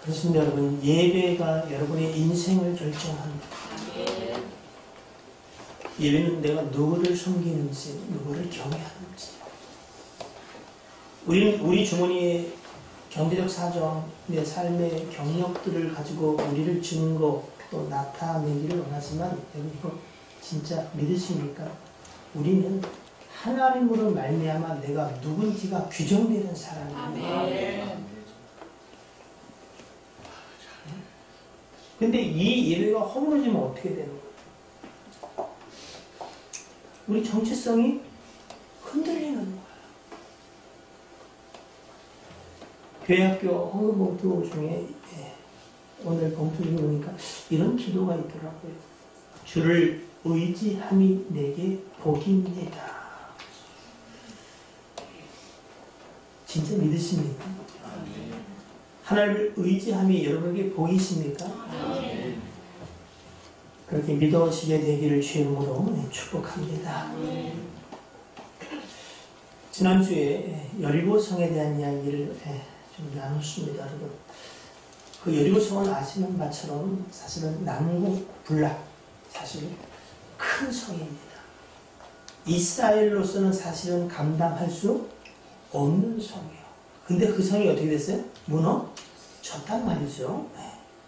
그렇습니다, 여러분. 예배가 여러분의 인생을 결정합니다. 예배는 내가 누구를 섬기는지, 누구를 경외하는지. 우리는 우리 주머니에 경제적 사정, 내 삶의 경력들을 가지고 우리를 증거 또 나타내기를 원하지만, 여러분 이거 진짜 믿으십니까? 우리는 하나님으로 말미암아 내가 누군지가 규정되는 사람입니다. 근데 이 예배가 허물어지면 어떻게 되는 거예요? 우리 정체성이 흔들리는 거예요. 교회학교 헌금봉투 중에 오늘 봉투를 보니까 이런 기도가 있더라고요. 주를 의지함이 내게 복입니다. 진짜 믿으십니까? 하나님을 의지함이 여러분에게 복이십니까? 그렇게 믿어지게 되기를 주의 이름으로 축복합니다. 지난주에 여리고성에 대한 이야기를 좀 나눴습니다, 여러분. 그 여리고성을 아시는 바처럼 사실은 남북 불락, 사실 큰 성입니다. 이스라엘로서는 사실은 감당할 수 없는 성이에요. 근데 그 성이 어떻게 됐어요? 무너졌단 말이죠.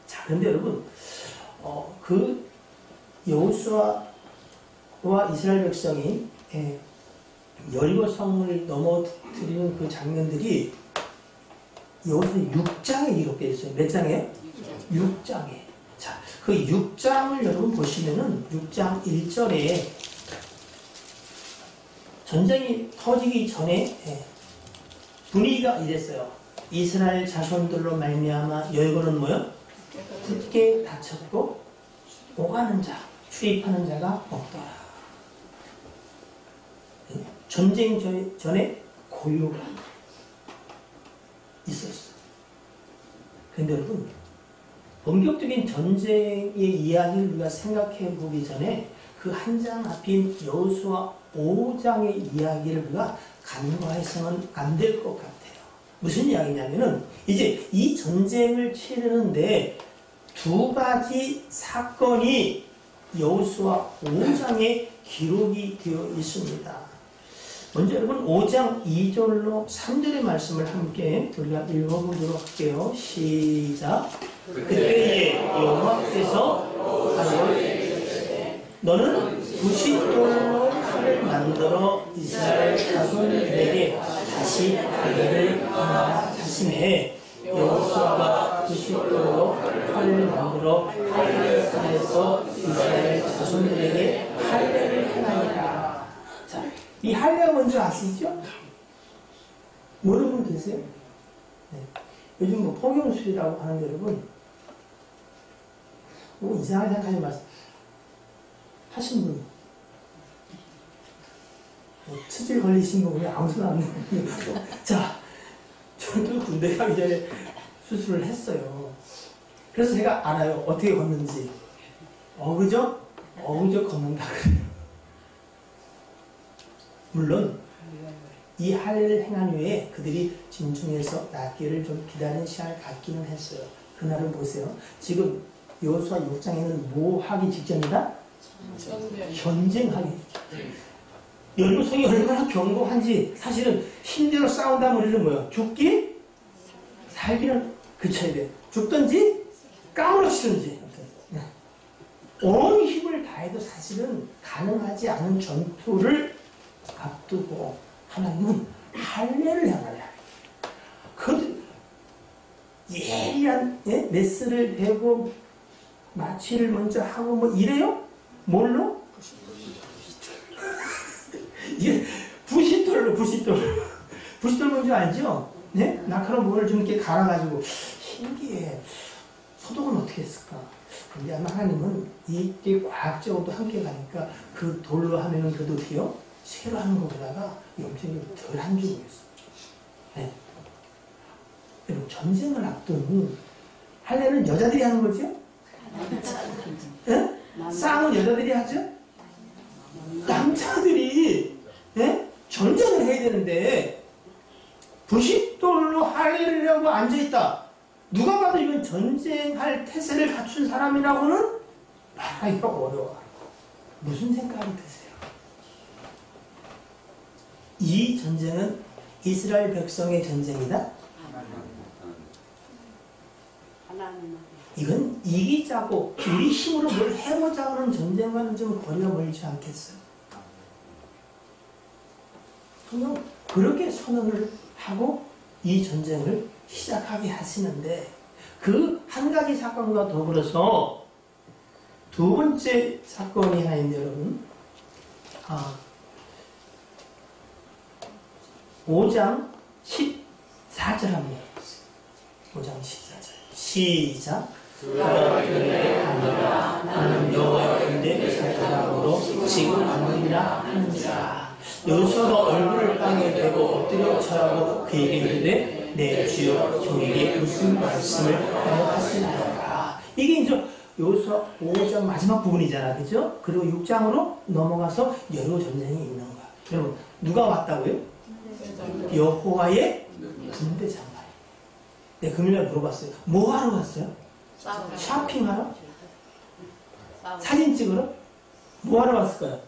자, 그런데 여러분, 그 여호수아와 이스라엘 백성이 여리고성을 넘어뜨리는 그 장면들이 여호수아 6장에 기록되어 있어요. 몇 장이에요? 6장에. 자, 그 6장을 여러분 보시면은 6장 1절에 전쟁이 터지기 전에 분위기가 이랬어요. 이스라엘 자손들로 말미암아 여리고는 뭐요? 굳게 닫혔고 오가는 자, 출입하는 자가 없더라. 전쟁 전에 고요가 있었어요. 그런데 여러분, 본격적인 전쟁의 이야기를 우리가 생각해 보기 전에 그 한 장 앞인 여호수아 5장의 이야기를 우리가 간과해서는 안 될 것 같아요. 무슨 이야기냐면은 이제 이 전쟁을 치르는데 두 가지 사건이 여호수아 5장에 기록이 되어 있습니다. 먼저 여러분 5장 2절로 3절의 말씀을 함께 우리가 읽어보도록 할게요. 시작. 그때에 여호와께서 가로되 너는 부싯돌로 칼을 만들어 이스라엘 자손들에게 다시 할례를 하라 하시매 여호수아가 부싯돌로 칼을 만들어 할례에서 이스라엘 자손들에게 할례를 하나니라. 자, 이 할례가 뭔지 아시죠? 모르는 분 계세요? 네. 요즘 뭐 포경술이라고 하는데 여러분, 뭐 이상하게 생각하지 마세요. 하신 분, 치질 걸리신 거 보면 아무 소리 안 나요. 자, 저도 군대 가기 전에 수술을 했어요. 그래서 제가 알아요. 어떻게 걷는지. 어그저 걷는다 그래요. 물론 이 할례를 행한 후에 그들이 진중에서 낫기를 좀 기다리는 시간을 갖기는 했어요. 그날은 보세요. 지금 여호수아 6장에는 뭐 하기 직전이다? 전쟁하기 직전. 여리고성이 얼마나 견고한지 사실은 힘대로 싸운다면 우리는 뭐야? 죽기? 살기는 그쳐야 돼. 죽든지 까무러치든지. 온 힘을 다해도 사실은 가능하지 않은 전투를 앞두고 하나님은 할례를 행하래. 그 예리한 메스를 대고 마취를 먼저 하고 뭐 이래요? 뭘로? 이게 부싯돌로 부싯돌 뭔지 알죠? 네? 날카로운 물을 좀 이렇게 갈아가지고 신기해. 소독은 어떻게 했을까? 근데 아마 하나님은 이게 과학적으로도 함께 가니까 그 돌로 하면은 그래도 돼요? 새로 하는 것보다가 염증이 덜 한 줄 모르겠어요. 네. 여러분, 전쟁을 앞둔 할례는 여자들이 하는 거죠? 네? 싸움은 여자들이 하죠? 남자들이 전쟁을 해야 되는데 부싯돌로 할례를 하고 앉아있다. 누가 봐도 이건 전쟁할 태세를 갖춘 사람이라고는 말하기가 어려워. 무슨 생각이 드세요? 이 전쟁은 이스라엘 백성의 전쟁이다? 이건 이기자고 우리 힘으로 뭘 해보자 하는 전쟁과는 좀 거리가 멀지 않겠어요? 성경 그렇게 선언을 하고 이 전쟁을 시작하게 하시는데 그 한 가지 사건과 더불어서 두 번째 사건이 하나 있는데 여러분 5장 14절 한번 읽어보세요. 5장 14절 시작. 그가 이르되 아니라 나는 여호와인데 사람으로 지금 안느니라 하는 자라. 여기서도 얼굴을 땅에 대고 엎드려 절하고 그에게 이르되 내 주여 종에게 무슨 말씀을 하려 하시나이까. 이게 이제 여기서 5장 마지막 부분이잖아, 그죠? 그리고 6장으로 넘어가서 여러 전쟁이 있는 거야. 여러분 누가 왔다고요? 여호와의 군대 장관. 내가 금요일에 물어봤어요. 뭐 하러 갔어요? 쇼핑하러? 사진 찍으러? 뭐 하러 왔을까요?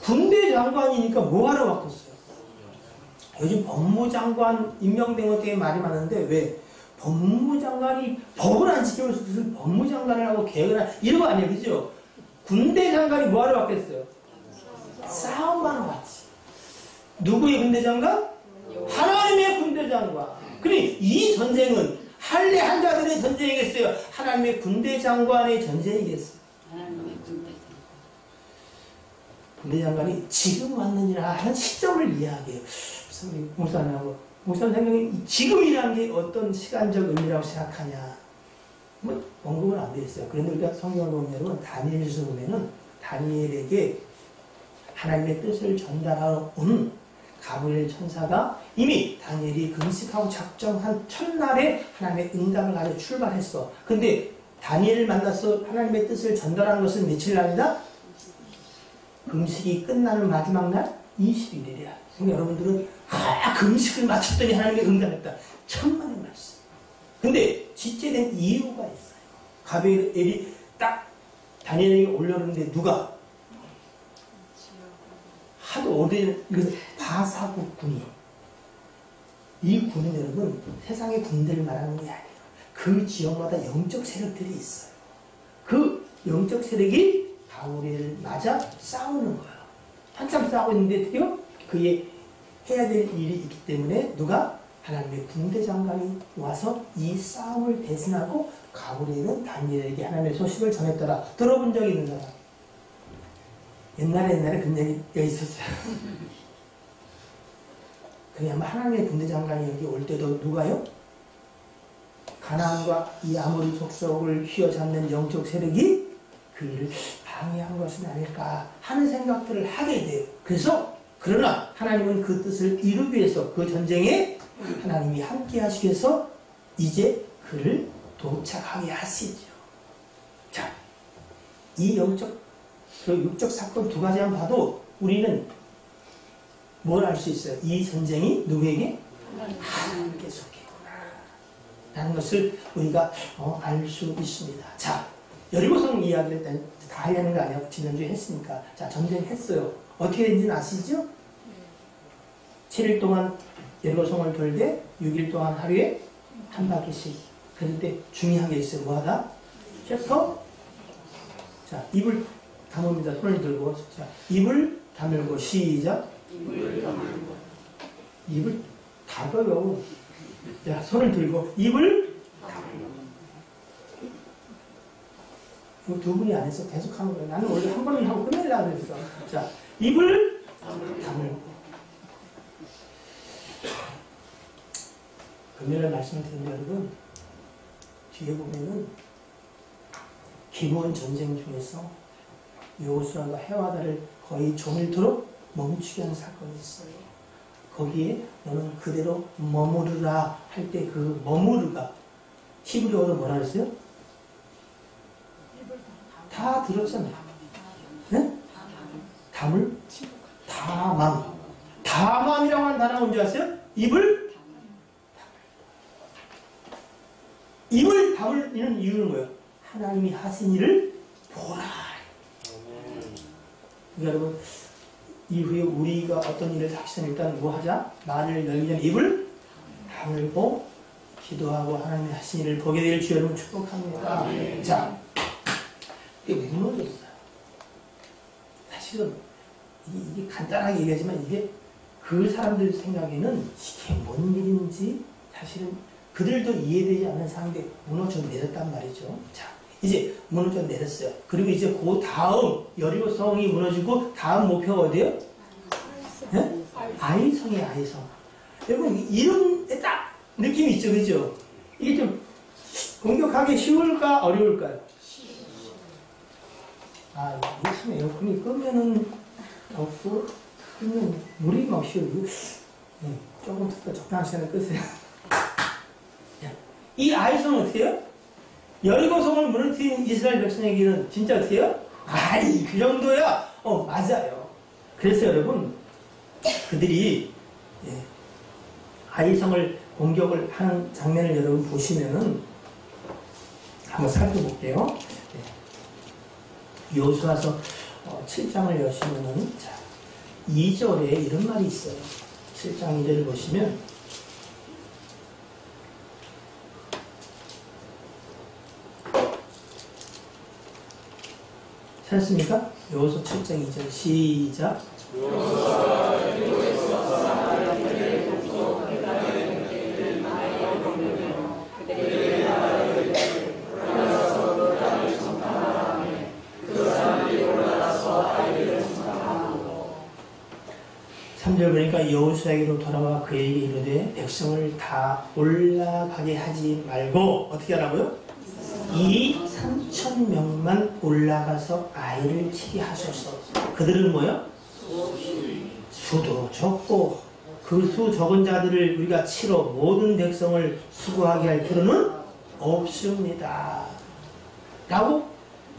군대 장관이니까 뭐 하러 왔겠어요? 요즘 법무장관 임명된 것 때문에 말이 많은데 왜 법무장관이 법을 안 지키면서 무슨 법무장관을 하고 계획을 한 이런 거 아니에요, 그죠? 군대 장관이 뭐 하러 왔겠어요? 싸움하러 왔지. 누구의 군대 장관? 하나님의 군대 장관. 그러니 이 전쟁은 할례 한 자들의 전쟁이겠어요? 하나님의 군대 장관의 전쟁이겠어요? 군대 장관이 지금 왔느니라 하는 시점을 이야기해요. 우리 목사님하고 목사님 생각에 지금이라는 게 어떤 시간적 의미라고 생각하냐? 뭐 언급은 안 돼 있어요. 그런데 우리가 성경을 보면 여러분 다니엘서 보면은 다니엘에게 하나님의 뜻을 전달하러 온 가브리엘 천사가 이미 다니엘이 금식하고 작정한 첫날에 하나님의 응답을 가지고 출발했어. 근데 다니엘을 만나서 하나님의 뜻을 전달한 것은 며칠 날이다? 금식이 끝나는 마지막 날 20일이래요. 그러니까 여러분들은 금식을 마쳤더니 하나님의 응답했다. 천만의 말씀. 근데 지체된 이유가 있어요. 가브리엘이 딱 다니엘에게 올려오는데 누가? 하도 오래 이것은 바사국 군이. 이 군은 여러분 세상의 군대를 말하는 게 아니에요. 그 지역마다 영적 세력들이 있어요. 그 영적 세력이 가브리엘을 맞아 싸우는 거예요. 한참 싸우고 있는데 드디어 그의 해야 될 일이 있기 때문에 누가? 하나님의 군대 장관이 와서 이 싸움을 대신하고 가브리엘은 다니엘에게 하나님의 소식을 전했더라. 들어본 적이 있는 사람? 옛날에 그런 얘기가 있었어요. 그래 아마 하나님의 군대 장관이 여기 올 때도 누가요? 가나안과 이 아모리 족속을 휘어잡는 영적 세력이 그 일을 방해한 것은 아닐까 하는 생각들을 하게 돼요. 그래서 그러나 하나님은 그 뜻을 이루기 위해서 그 전쟁에 하나님이 함께 하시기 위해서 이제 그를 도착하게 하시죠. 자, 이 영적 그 육적 사건 두 가지만 봐도 우리는 뭘 알 수 있어요? 이 전쟁이 누구에게? 하나님께 속했구나 라는 것을 우리가 알 수 있습니다. 자, 여리고성 이야기를 다 하려는 거 아니야? 지난주에 했으니까. 자, 전쟁했어요. 어떻게 된지는 아시죠? 7일 동안 여리고성을 돌되 6일 동안 하루에 한 바퀴씩. 그런데 중요한 게 있어요. 뭐하다? 챕터. 자, 입을 다뭅니다. 손을 들고. 자, 입을 다물고 시작. 입을 닫아요. 자, 손을 들고 입을 다물고. 이거 두 분이 안 해서 계속 하는 거예요. 나는 원래 한 번은 하고 끝내려고 그랬어. 자, 입을 다물고. 금요일에 말씀을 드린 여러분, 뒤에 보면은 기브온 전쟁 중에서 여호수아가 해와다를 거의 종일토록 멈추게 하는 사건이 있어요. 거기에 너는 그대로 머무르라 할 때 그 머무르가 히브리어로 뭐라 그랬어요? 다 들었잖아요. 네? 담을? 다맘. 다맘이라고 하는 단어가 뭔지 아세요? 입을? 이런 이유는 뭐예요? 하나님이 하신 일을 보라. 그러니까 여러분, 이후에 우리가 어떤 일을 하시면 일단 뭐 하자? 말을 열기 전에 입을 다물고 기도하고 하나님이 하신 일을 보게 될 주 여러분 축복합니다. 자, 이게 무너졌어요. 사실은 이게 간단하게 얘기하지만 이게 그 사람들 생각에는 이게 뭔 일인지 사실은 그들도 이해되지 않는 상황인데 무너져 내렸단 말이죠. 자, 이제 무너져 내렸어요. 그리고 이제 그 다음 여리고성이 무너지고 다음 목표가 어디예요? 네? 아이성이에요. 아이성. 여러분 이런 딱 느낌이 있죠, 그죠? 이게 좀 공격하기 쉬울까 어려울까요? 아, 이게 참 에어컨이 끄면은 덥고 끄면 물이 막 쉬우고 조금 더 적당한 시간에 끄세요. 이 아이성은 어떻게 해요? 여리고성을 무너뜨린 이스라엘 백성에게는 진짜 어떻게 해요? 아이, 그 정도야? 맞아요. 그래서 여러분, 그들이 아이성을 공격을 하는 장면을 여러분 보시면은 한번 살펴볼게요. 여호수아서 7장을 여시면은 자, 2절에 이런 말이 있어요. 7장 2절을 보시면 찾았습니까? 여호수아 7장 2절 시작. 그러니까 여호수아에게로 돌아와 그에게 이르되 백성을 다 올라가게 하지 말고 어떻게 하라고요? 이 3,000명만 올라가서 아이를 치게 하소서. 그들은 뭐요? 수도 적고 그 수 적은 자들을 우리가 치러 모든 백성을 수고하게 할 필요는 없습니다. 라고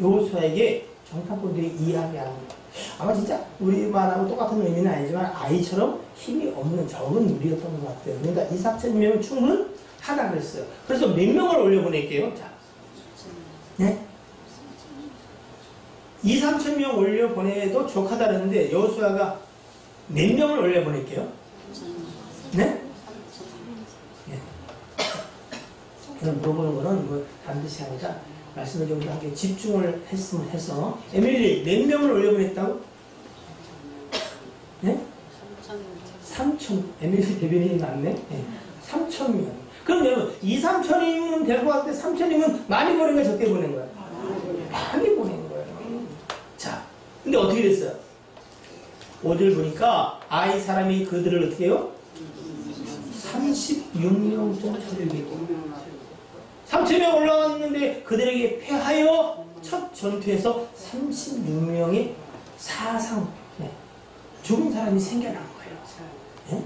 여호수아에게 정탐꾼들이 이야기하는 거예요. 아마 진짜 우리말하고 똑같은 의미는 아니지만 아이처럼 힘이 없는 적은 무리였던 것 같아요. 그러니까 이 4,000명은 충분하다 그랬어요. 그래서 몇 명을 올려보낼게요. 자, 네? 2, 3,000명 올려보내도 족하다 그랬는데 여호수아가 몇 명을 올려보낼게요? 네? 네. 그럼 물어보는 거는 뭐 다른 뜻이 아니라 말씀을 좀 하게 집중을 했으면 해서 에밀리 몇 명을 올려보냈다고? 네? 3,000 에밀리 대변인이 맞네? 네. 3,000명. 그럼 여러분 2, 3,000이면 데리고 왔을 때 3,000이면 많이 보낸 거야 적게 보낸 거야? 많이 보낸 거예요. 자, 근데 어떻게 됐어요? 5절 보니까 아이 사람이 그들을 어떻게 해요? 36명 정도 처리했고 3,000명 올라왔는데 그들에게 패하여 첫 전투에서 36명의 사상 죽은 사람이 생겨난 거예요. 네?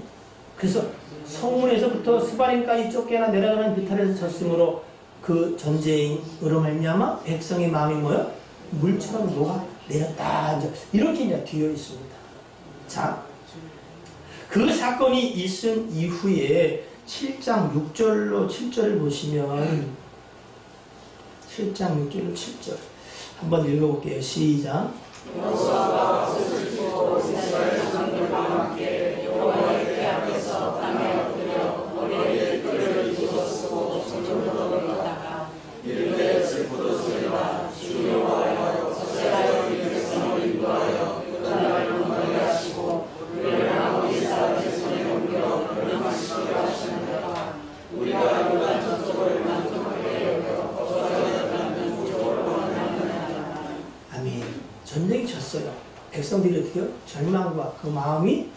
그래서 성문에서부터 스바림까지 쫓겨나 내려가는 비탈에서 졌으므로 그 전쟁으로 말미암아 백성의 마음이 뭐요? 물처럼 녹아 내렸다. 이렇게 이제 뒤어 있습니다. 자, 그 사건이 있은 이후에 7장 6절로 7절을 보시면 7장 6절로 7절 한번 읽어볼게요. 시작. 여호수아가 솥을 두고 이스라엘 장로들과 함께 여호와의 궤 앞에서 땅에 엎드려 머리를 끈을 이고 쓰고 정정으로 있다가 이르되 슬프도 소리가 주 여호와여 어찌하여 이 백성을 인도하여 그날을 건너게 하시고 우리를 아버지 이스라엘의 손에 옮겨 멸망시키려 하시는가. 우리가 요단 저쪽을 만족하게 여겨 저자를 낳는 구조로 만나느냐. 아멘. 전쟁이 졌어요. 백성들이 어떻게 해요? 절망과 그 마음이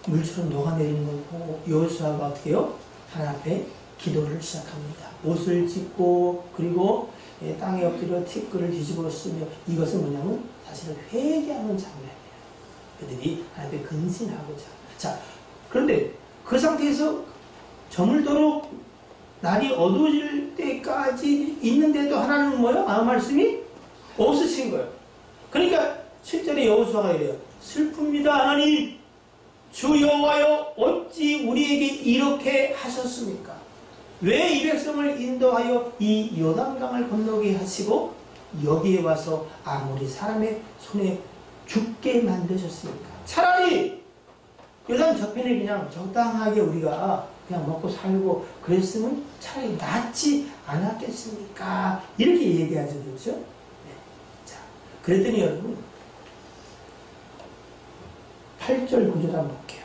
물처럼 녹아내리는 걸 보고 여호수아가 어떻게 해요? 하나님 앞에 기도를 시작합니다. 옷을 찢고 그리고 땅에 엎드려 티끌을 뒤집어 쓰며 이것은 뭐냐면 사실은 회개하는 장면이에요. 그들이 하나님 앞에 근신하고자. 자, 그런데 그 상태에서 저물도록 날이 어두워질 때까지 있는데도 하나님은 뭐예요? 아무 말씀이 없으신 거예요. 그러니까 7절에 여호수아가 이래요. 슬픕니다 하나님 주 여호와여 어찌 우리에게 이렇게 하셨습니까? 왜 이 백성을 인도하여 이 요단강을 건너게 하시고 여기에 와서 아무리 사람의 손에 죽게 만드셨습니까? 차라리 요단 저편에 그냥 적당하게 우리가 그냥 먹고 살고 그랬으면 차라리 낫지 않았겠습니까? 이렇게 얘기하죠. 그렇죠? 네. 자, 그랬더니 여러분 8절 9절 한번 볼게요.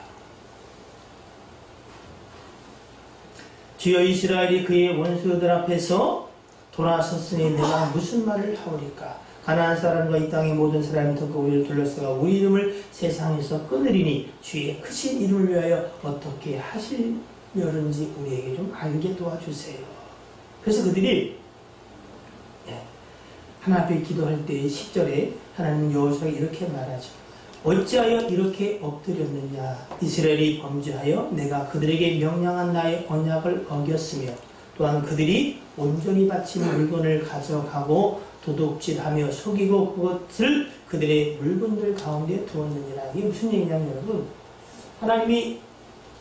주여 이스라엘이 그의 원수들 앞에서 돌아섰으니 내가 무슨 말을 하오리까? 가나안 사람과 이 땅의 모든 사람이 듣고 우리를 둘러싸가 우리 이름을 세상에서 끊으리니 주의 크신 이름을 위하여 어떻게 하시려는지 우리에게 좀 알게 도와주세요. 그래서 그들이 하나님 앞에 기도할 때 10절에 하나님 여호수아가 이렇게 말하죠. 어찌하여 이렇게 엎드렸느냐? 이스라엘이 범죄하여 내가 그들에게 명령한 나의 언약을 어겼으며 또한 그들이 온전히 바친 물건을 가져가고 도둑질하며 속이고 그것을 그들의 물건들 가운데 두었느니라. 이게 무슨 얘기냐면 여러분, 하나님이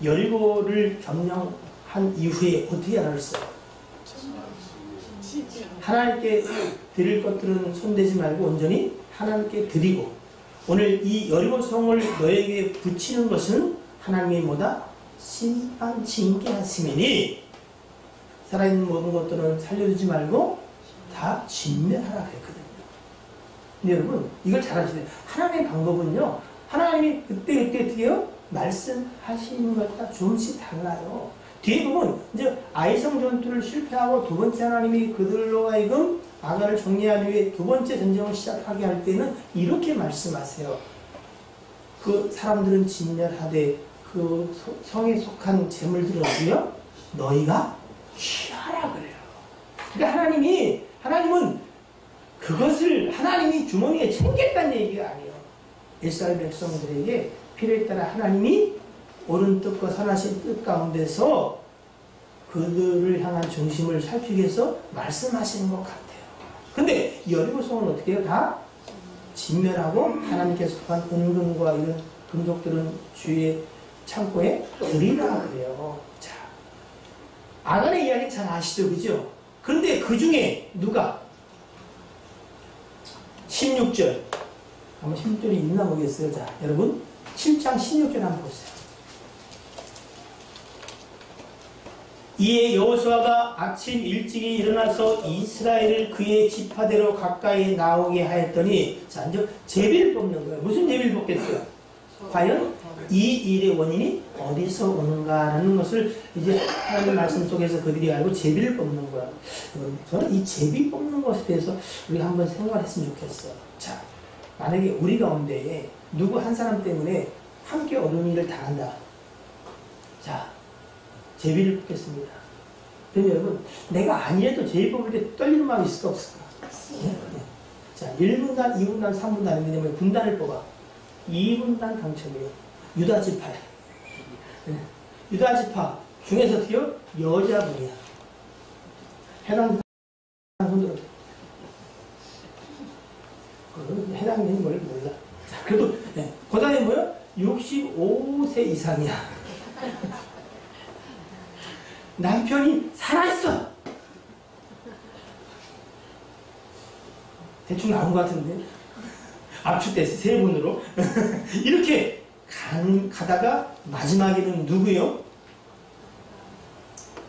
여리고를 점령한 이후에 어떻게 하셨어요? 하나님께 드릴 것들은 손대지 말고 온전히 하나님께 드리고, 오늘 이 여리고 성을 너에게 붙이는 것은 하나님이 뭐다? 심판 징계하심이니 살아있는 모든 것들은 살려두지 말고 다 진멸하라 그랬거든요. 근데 여러분 이걸 잘 아시죠? 하나님의 방법은요, 하나님이 그때 어떻게 해요? 말씀하시는 것과 조금씩 달라요. 뒤에 보면 이제 아이성 전투를 실패하고 두 번째 하나님이 그들로 하여금 아간을 정리한 후에 두 번째 전쟁을 시작하게 할 때는 이렇게 말씀하세요. 그 사람들은 진멸하되 그 성에 속한 재물들은요 너희가 취하라 그래요. 그러니까 하나님은 그것을 하나님이 주머니에 챙겼다는 얘기가 아니에요. 이스라엘 백성들에게 필요에 따라 하나님이 옳은 뜻과 선하신 뜻 가운데서 그들을 향한 중심을 살피기 위해서 말씀하시는 것 같아요. 근데 여리고 성은 어떻게 해요? 다 진멸하고 하나님께 속한 은금과 이런 금속들은 주의 창고에 드리라 그래요. 자, 아간의 이야기 잘 아시죠? 그죠? 그런데 그 중에 누가 16절 한번 16절이 있나 보겠어요. 자, 여러분 7장 16절 한번 보세요. 이에 여호수아가 아침 일찍이 일어나서 이스라엘을 그의 지파대로 가까이 나오게 하였더니, 자, 이제 제비를 뽑는 거예요. 무슨 제비를 뽑겠어요? 과연 이 일의 원인이 어디서 오는가라는 것을 이제 하나님 말씀 속에서 그들이 알고 제비를 뽑는 거야. 저는 이 제비 뽑는 것에 대해서 우리가 한번 생각했으면 좋겠어요. 자, 만약에 우리 가운데에 누구 한 사람 때문에 함께 어려운 일을 당한다. 자, 제비를 뽑겠습니다. 그럼 여러분, 내가 아니래도 제비 뽑을 때 떨리는 마음이 있을까 없을까? 네? 자, 1분단, 2분단, 3분단은 왜냐면 분단을 뽑아. 2분단 당첨이에요. 유다지파야. 네. 유다지파 중에서 어떻게 여자분이야. 해당 손들어. 해당되는 걸 몰라. 자, 그래도 네. 그 다음에 뭐야? 65세 이상이야. 남편이 살아있어. 대충 나온 것 같은데 압축됐어. 세 분으로 이렇게 가다가 마지막에는 누구요?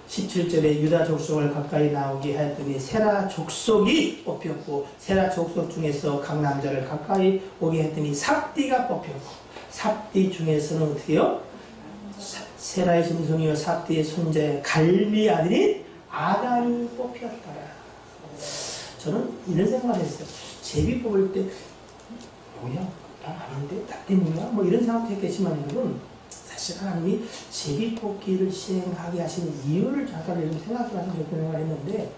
17절에 유다 족속을 가까이 나오게 하였더니 세라 족속이 뽑혔고, 세라 족속 중에서 각 남자를 가까이 오게 했더니 삽디가 뽑혔고, 삽디 중에서는 어떻게 해요? 세라의 짐승이요 삽디의 손자의 갈미 아들인 아간이 뽑혔더라. 저는 이런 생각을 했어요. 제비 뽑을 때 뭐야? 난 아닌데? 나 때문이야? 뭐 이런 생각도 했겠지만 여러분, 사실 하나님이 제비 뽑기를 시행하게 하신 이유를 잠깐 생각해봤으면 좋겠는 생각을 했는데,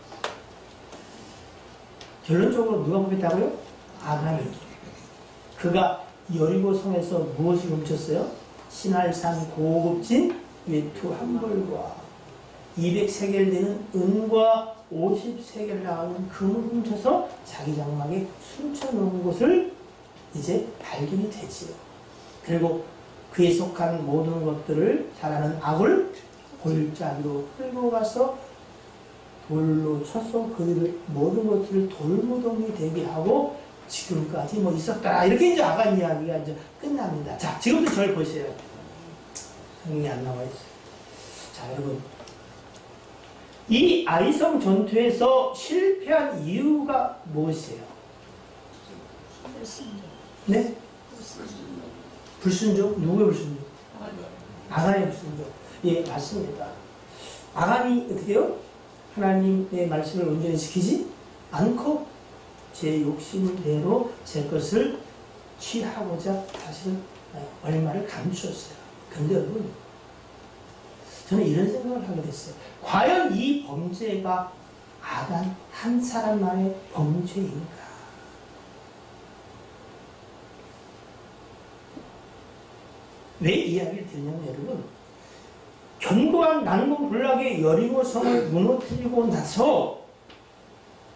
결론적으로 누가 뽑혔다고요? 아간이. 그가 여리고 성에서 무엇을 훔쳤어요? 신할산 고급진 외투 한 벌과 200세겔 되는 은과 50세겔 나가는 금을 훔쳐서 자기 장막에 숨겨놓은 것을 이제 발견이 되지요. 그리고 그에 속한 모든 것들을 잘하는 악을 골짜기로 끌고 가서 돌로 쳐서 그들을 모든 것들을 돌무덤이 되게 하고 지금까지 뭐 있었다. 이렇게 이제 아간 이야기가 이제 끝납니다. 자, 지금부터 절 보세요. 성경이 안 나와 있어요. 자, 여러분. 이 아이성 전투에서 실패한 이유가 무엇이에요? 네? 불순종? 누구의 불순종? 아간의 불순종. 예, 맞습니다. 아간이 어떻게 해요? 하나님의 말씀을 온전히 지키지 않고 제 욕심대로 제 것을 취하고자 사실은 얼마를 감추었어요. 근데 여러분, 저는 이런 생각을 하게 됐어요. 과연 이 범죄가 아간 한 사람만의 범죄인가? 왜 이야기를 드리냐면 여러분, 견고한 난공불락의 여리고성을 무너뜨리고 나서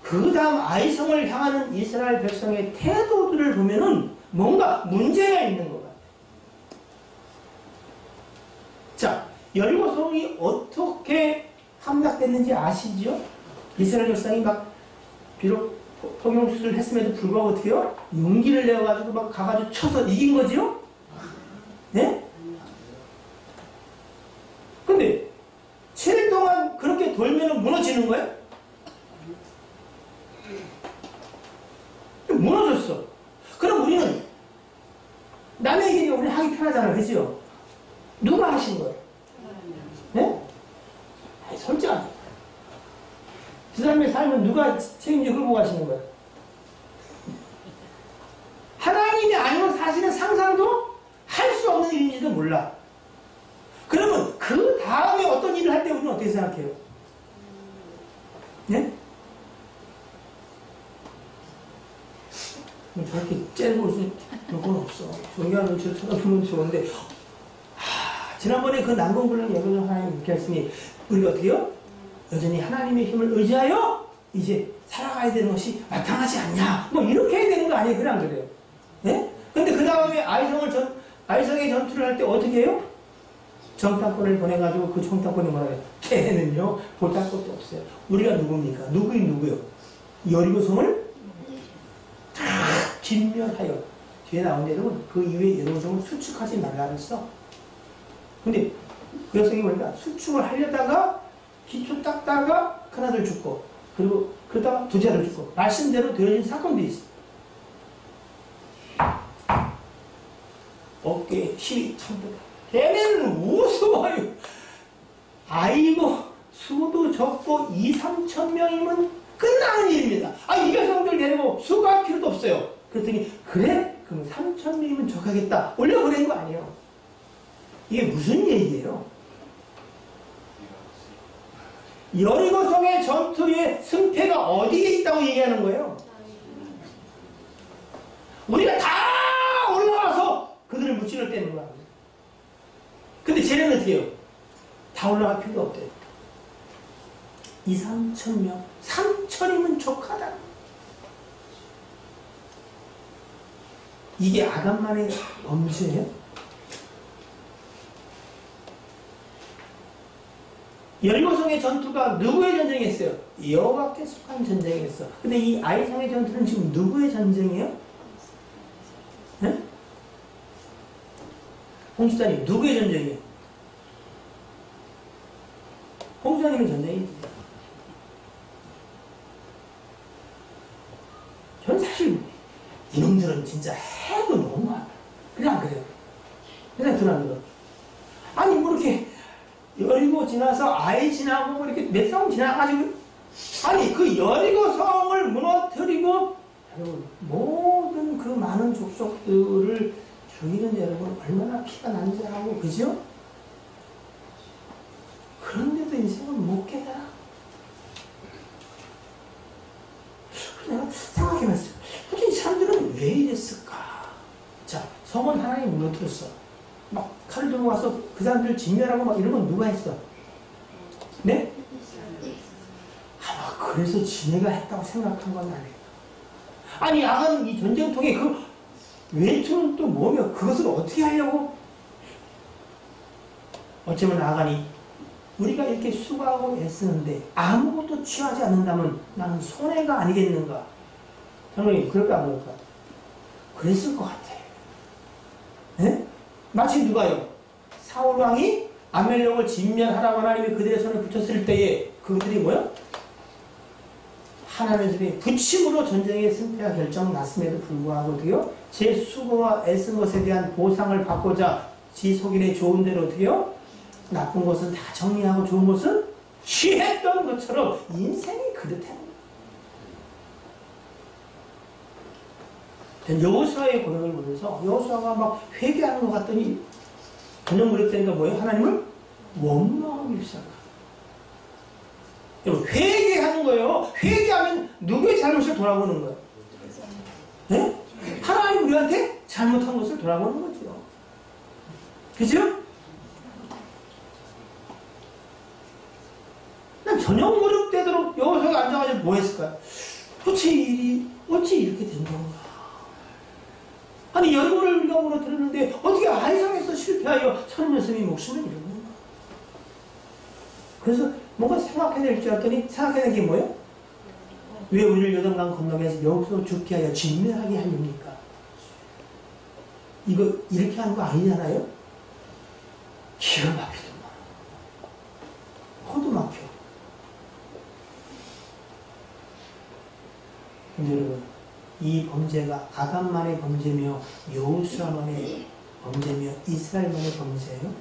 그 다음 아이성을 향하는 이스라엘 백성의 태도들을 보면은 뭔가 문제가 있는 것 같아요. 자, 여리고성이 어떻게 함락됐는지 아시죠? 이스라엘 백성이 막 비록 포경수술을 했음에도 불구하고 어떻게 해요? 용기를 내어가지고 막 가가지고 쳐서 이긴 거지요? 네? 근데 7일 동안 그렇게 돌면은 무너지는 거예요? 무너졌어. 그럼 우리는 남의 얘기 우리 하기 편하잖아요. 그죠? 누가 하신 거예요? 네? 아니, 솔직하게. 그 사람의 삶은 누가 책임져 끌고 가시는 거예요? 하나님이 아니면 사실은 상상도 할 수 없는 일인지도 몰라. 그러면 그 다음에 어떤 일을 할 때 우리는 어떻게 생각해요? 네? 저렇게 째고 있을 건 없어. 존경하는 눈치를 쳐다보면 좋은데, 지난번에 그 난공불락 여러분 하나님 이렇게 했으니, 우리가 어떻게 해요? 여전히 하나님의 힘을 의지하여 이제 살아가야 되는 것이 마땅하지 않냐. 뭐 이렇게 해야 되는 거 아니에요? 그래, 안 그래요? 네? 근데 그 다음에 아이성의 전투를 할 때 어떻게 해요? 정탐꾼을 보내가지고 그 정탐꾼이 뭐라 해요? 걔는요, 볼탈 것도 없어요. 우리가 누굽니까? 누구요? 여리고성을 다 진멸하여. 뒤에 나온 대로 그 이후에 여리고성을 수축하지 말라 그랬어. 근데 그 여성이 보니까 수축을 하려다가 기초 닦다가 큰아들 죽고, 그리고 그러다가 둘째 아들 죽고, 말씀대로 되어진 사건도 있어. 어깨에 힘이 탐득. 걔네는 우스워요. 아이고, 수도 적고 2~3천 명이면 끝나는 일입니다. 이 백성들 데리고 수고할 필요도 없어요. 그랬더니, 그래? 그럼 3천 명이면 적하겠다. 올려보낸 거 아니에요. 이게 무슨 얘기예요? 여리고성의 전투의 승패가 어디에 있다고 얘기하는 거예요? 우리가 다 올라와서 그들을 무찌를 떼는 거야. 근데 쟤네는 어떻게 해요? 다 올라갈 필요가 없대요. 2~3천 명, 3천이면 족하다. 이게 아간만의 범죄예요? 여리고성의 전투가 누구의 전쟁이었어요? 여호와께 속한 전쟁이었어. 근데 이 아이성의 전투는 지금 누구의 전쟁이에요? 네? 홍수자님, 누구의 전쟁이에요? 홍수자님의 전쟁이지. 저는 사실 이놈들은 진짜 해도 너무하다. 그래 안 그래요? 그냥 들어는 아니 뭐 이렇게 여리고 지나서 아이 지나고 뭐 이렇게 몇 성 지나가지고, 아니 그 여리고 성을 무너뜨리고 여러분 모든 그 많은 족속들을 죽이는데 여러분 얼마나 피가 난자하고, 그죠? 그런데도 인생을 못 깨달아. 그래서 내가 생각해봤어요. 도대체 이 사람들은 왜 이랬을까? 자, 성은 하나님 무너뜨렸어. 막 칼을 들고 와서 그 사람들을 진멸하고 막 이런 건 누가 했어? 네? 아마 그래서 지네가 했다고 생각한 건 아니에요. 아니 아간 이 전쟁통에 그 외투는 또 뭐며 그것을 어떻게 하려고? 어쩌면 아간이 우리가 이렇게 수고하고 애쓰는데 아무것도 취하지 않는다면 나는 손해가 아니겠는가? 장로님, 그럴까 안 그럴까? 그랬을 것 같아요. 네? 마치 누가요? 사울 왕이 아멜렉을 진멸하라고 하나님이 그들의 손에 붙였을 때에 그들이 뭐요? 하나님의 손에 부침으로 전쟁의 승패가 결정났음에도 불구하고 제 수고와 애쓴 것에 대한 보상을 받고자 지 속인의 좋은 대로 어떻게요? 나쁜 것은 다 정리하고 좋은 것은 취했던 것처럼 인생이 그렇다는 거예요. 여호수아의 고백을 보면서 여호수아가 막 회개하는 것 같더니 전혀 그랬다니까 뭐예요? 하나님을 원망하기 시작합니다. 여러분, 회개하는 거예요. 회개하면 누구의 잘못을 돌아보는 거예요? 네? 하나님 우리한테 잘못한 것을 돌아보는 거죠. 그죠? 난 전혀 무릎되도록 여기서 앉아가지고 뭐 했을까요? 어찌 이렇게 된 건가? 아니, 열무를 우리가 무너뜨렸는데 어떻게 아이성에서 실패하여 36이 목숨을 잃었는가? 그래서 뭔가 생각해야 될 줄 알았더니 생각해야 된 게 뭐예요? 왜 우리를 요단강 건너면서 여기서 죽게 하여 진멸하게 하렵니까? 이거 이렇게 하는 거 아니잖아요? 기가 막히더만. 코도 막혀. 근데 여러분, 이 범죄가 아간만의 범죄며 여호수아만의 범죄며 이스라엘만의 범죄예요?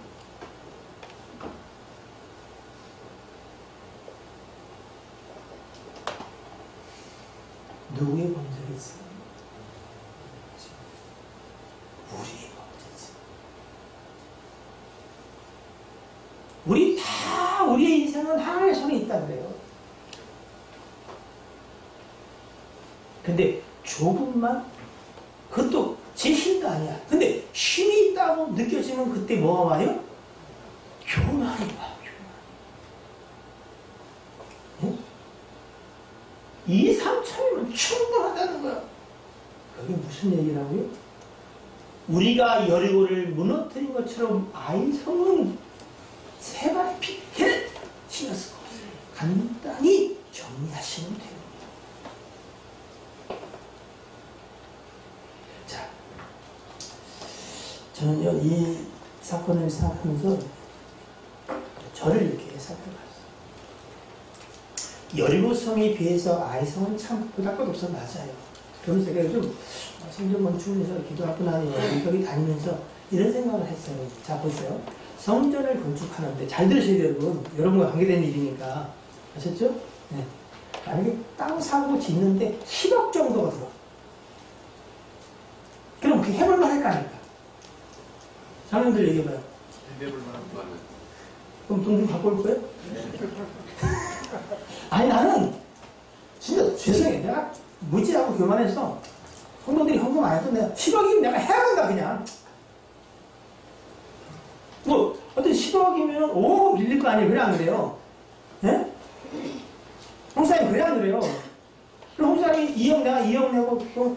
누구의 범죄겠어요? 우리의 범죄지. 우리의 인생은 하나님의 손에 있다 그래요. 근데 조금만, 그것도 제 힘도 아니야. 근데 힘이 있다고 느껴지면 그때 뭐가 와요? 교만이 와요. 응? 2, 3천이면 충분하다는 거야. 그게 무슨 얘기라고요? 우리가 여리고를 무너뜨린 것처럼 아이성은 세 발의 피해를 신었을 것을 간단히 정리하시면 됩니다. 자, 저는요, 이 사건을 생각하면서 저를 이렇게 살펴봤어요. 여리고성에 비해서 아이성은 참 보잘것없어. 맞아요. 그러면서 제가 요즘 성전 건축에서 기도하구나 여기 다니면서 이런 생각을 했어요. 자, 보세요. 성전을 건축하는데 잘 들으셔야 돼요, 여러분. 여러분과 관계된 일이니까. 아셨죠? 네. 만약에 땅 사고 짓는데 10억 정도가 들어. 그럼 그렇게 해볼만 할까 아닐까? 장님들 얘기해봐요. 해볼만 할까? 그럼 돈 좀 갖고 올 거예요? 아니, 나는 진짜 죄송해. 내가 무지하고 교만해서 성도들이 헌금 안 해도 내가 10억이면 내가 해야 된다 그냥. 뭐 어떤 10억이면 5억 빌릴 거 아니에요? 그래 안 그래요? 예? 홍사님 그래 안 그래요? 그럼 홍사님이 2억 내가 2억 내고 또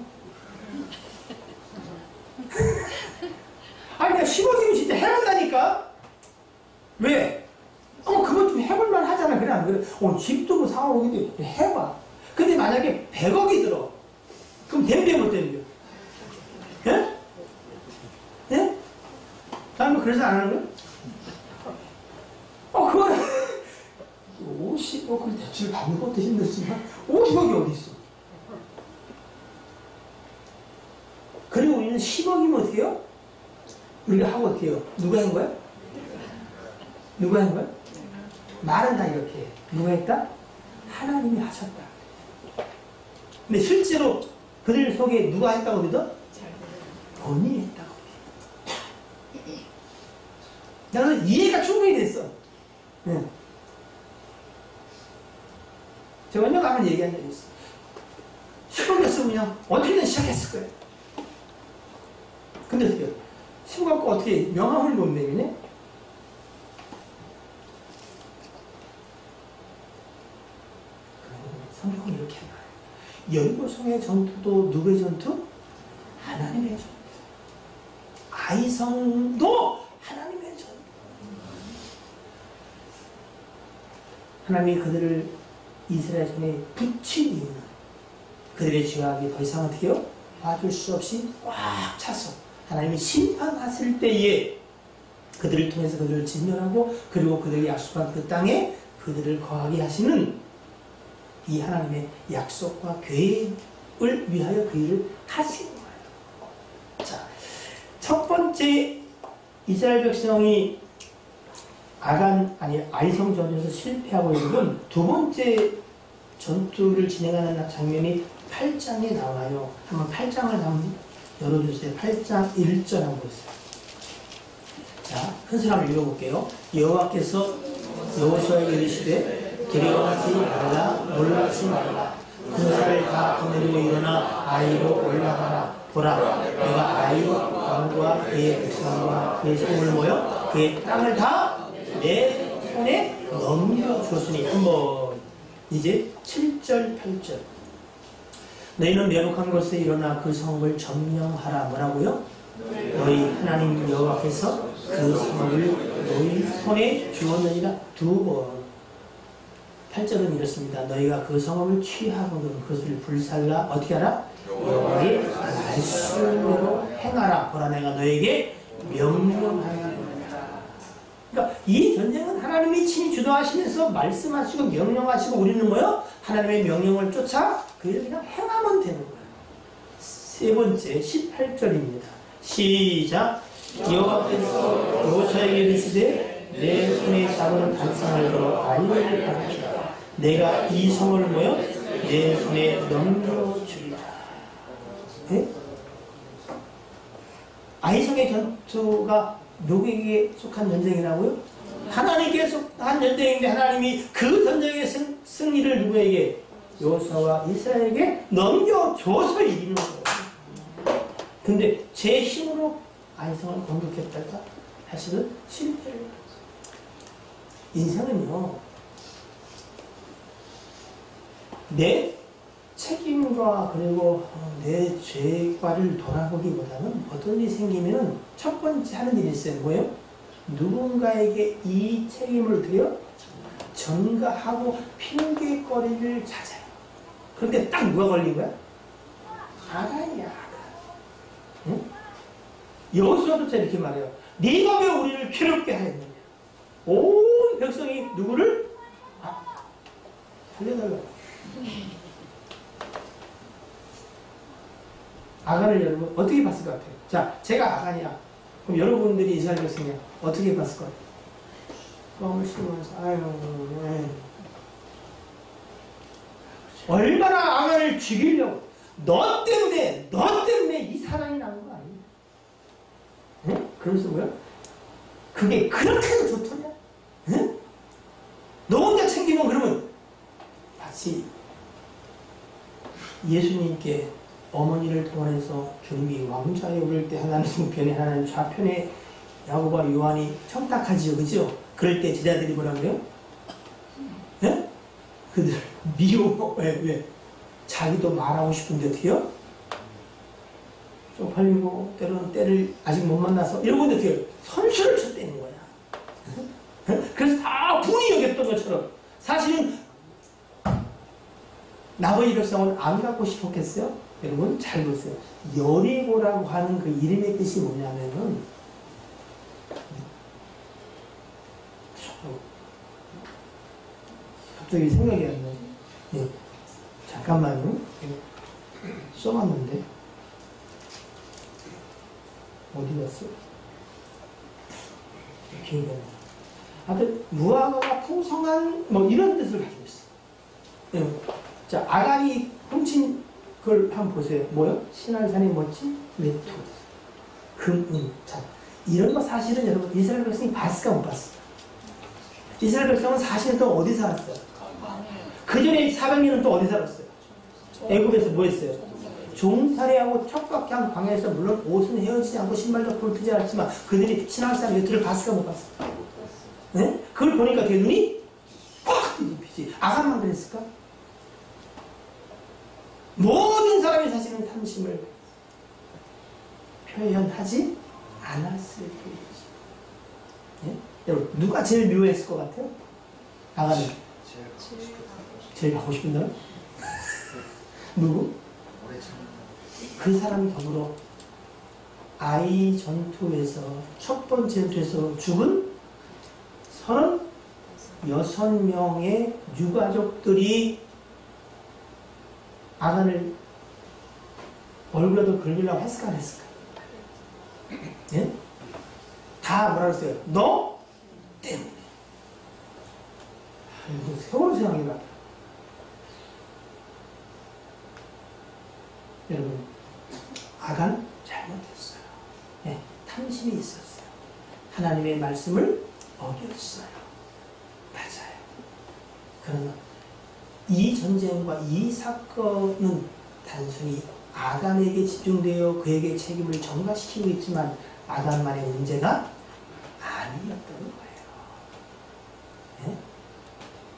아니 내가 10억이면 진짜 해본다니까? 왜? 그것 좀 해볼만 하잖아. 그래 안 그래? 집도 뭐 4억 5억인데 해봐. 근데 만약에 100억이 들어. 그럼 댐벼 못 댐벼? 예? 예? 다른 거 그래서 안 하는 거야? 그거는 50억을 대출 받는 것도 힘들지만 50억이 어디 있어? 그리고 우리는 10억이면 어떻게 해요? 우리가 하고 어떻게 해요? 누가 한 거야? 누가 한 거야? 말은 다 이렇게 해. 누가 했다? 하나님이 하셨다. 근데 실제로 그들 속에 누가 했다고 믿어? 본인이 했다고 믿어. 나는 이해가 충분히 됐어. 네. 제가 언젠가 한번 얘기한 적이 있어. 10억이었으면 그냥 어떻게든 시작했을 거예요. 근데 어떻게 해요? 10억 갖고 어떻게 명함을 못 내미네? 성경은 이렇게 말해요. 여리고성의 전투도 누구의 전투? 하나님의 전투. 아이성도 하나님의 전투. 하나님이 그들을 이스라엘 손에 붙인 이유는 그들의 죄악이 더 이상 어떻게 해요? 봐줄 수 없이 꽉 차서 하나님이 심판하실 때에 그들을 통해서 그들을 진멸하고 그리고 그들이 약속한 그 땅에 그들을 거하게 하시는 이 하나님의 약속과 계획을 위하여 그 일을 하신 거예요. 자, 첫 번째 이스라엘 백성이 아이성 전투에서 실패하고 있는 두 번째 전투를 진행하는 장면이 8장에 나와요. 한번 8장을 한번 열어주세요. 8장 1절 한번 보세요. 자, 큰 사람을 읽어볼게요. 여호와께서 여호수아에게 이르시되 두려워하지 말라, 놀라지 말라. 군사를 다 거느리고 일어나 아이로 올라가라. 보라, 내가 아이로 왕과 그의 백성과 그의 성을 모여 그의 땅을 다 내 손에 넘겨주었으니. 한번 이제 7절 8절 너희는 면혹한 곳에 일어나 그 성을 점령하라. 뭐라고요? 너희 하나님 여호와께서 그 성을 너희 손에 주었느니라. 두 번. 8절은 이렇습니다. 너희가 그 성을 취하거든 그것을 불살라 어떻게 하라? 여호와의 말씀으로 행하라. 보라, 내가 너에게 명령하노라. 그러니까 이 전쟁은 하나님이 친히 주도하시면서 말씀하시고 명령하시고 우리는 뭐요? 하나님의 명령을 쫓아 그 일을 그냥 행하면 되는 거예요. 세 번째 18절입니다. 시작. 여호와께서 여호수아에게 이르시되 내 손에 잡은 단상을 들어 아이를 가르치라. 내가 이 성을 모여 내 손에 넘겨주리라. 네? 아이성의 전투가 누구에게 속한 전쟁이라고요? 하나님께 속한 전쟁인데 하나님이 그 전쟁의 승리를 누구에게? 여호수아와 이스라엘에게 넘겨줘서 이기는 거예요. 근데 제 힘으로 아이성을 공격했다가 사실은 실패를 했어요. 인생은요, 내 책임과 그리고 내 죄과를 돌아보기보다는 어떤 일이 생기면은 첫 번째 하는 일이 있어요. 뭐예요? 누군가에게 이 책임을 드려 전가하고 핑계거리를 찾아요. 그런데 딱 누가 걸린 거야? 아간이야. 응? 여호수아도 이렇게 말해요. 네가 왜 우리를 괴롭게 하였느냐? 온 백성이 누구를? 살려달라고. 아간을 여러분 어떻게 봤을 것 같아요? 자, 제가 아간이야. 그럼 여러분들이 이스라엘 백성이야. 어떻게 봤을 것 같아요? 뻥을 씌우면서 얼마나 아간을 죽이려고 너 때문에 이 사랑이 나는 거 아니냐? 네? 그러면서 뭐야? 그게 그렇게도 좋더냐? 네? 너 혼자 챙기면 그러면 마치 예수님께 어머니를 통해서 주님이 왕좌에 오를 때 하나님 우편에 하나님 좌편에 야고보와 요한이 청탁하지요. 그죠? 그럴 때 제자들이 뭐라 그래요? 네? 그들 미워. 왜? 자기도 말하고 싶은데 어떻게요? 쪽팔리고 때로는 때를 아직 못 만나서 이러고 있는데 어떻게 선수를 쳤대는 거야. 그래서 다 분이 여겼던 것처럼 사실은 나머지 백성은 안 갖고 싶었겠어요? 여러분 잘 보세요. 여리고라고 하는 그 이름의 뜻이 뭐냐면은 갑자기 생각이 안 나요. 예. 잠깐만요. 써봤는데 어디 갔어? 기억이 안 나요. 하여튼 무화과가 풍성한 뭐 이런 뜻을 가지고 있어. 예. 자, 아간이 훔친 그걸 한번 보세요. 뭐요? 신할산이 뭐지? 메투, 금, 자, 이런 거 사실은 여러분 이스라엘 백성이 봤을까 못 봤을까? 이스라엘 백성은 40년 동안 어디 살았어요? 그 전에 400년은 또 어디 살았어요? 애굽에서 뭐 했어요? 종살이하고 척박한 광야에서 물론 옷은 헤어지지 않고 신발도 굴트지 않았지만 그들이 신할산 메투를 봤을까 못 봤을까? 네? 그걸 보니까 되게 눈이 꽉 뒤집히지. 아간만 그랬을까? 모든 사람이 사실은 탐심을 표현하지 않았을 뿐이지. 예? 여러분 누가 제일 미워했을 것 같아요? 아간은 제일 가고 싶은 사람? 누구? 그 사람이 더불어 아이 전투에서 첫 번째 전투에서 죽은 36명의 유가족들이 아간을 얼굴에도 긁으려고 했을까 안 했을까? 예? 다 뭐라 그랬어요? 너 때문에. 이거 세월호 생각이다. 여러분, 아간 잘못했어요. 예, 탐심이 있었어요. 하나님의 말씀을 어겼어요. 맞아요. 그러나 이 전쟁과 이 사건은 단순히 아간에게 집중되어 그에게 책임을 전가시키고 있지만 아간만의 문제가 아니었던 거예요. 예?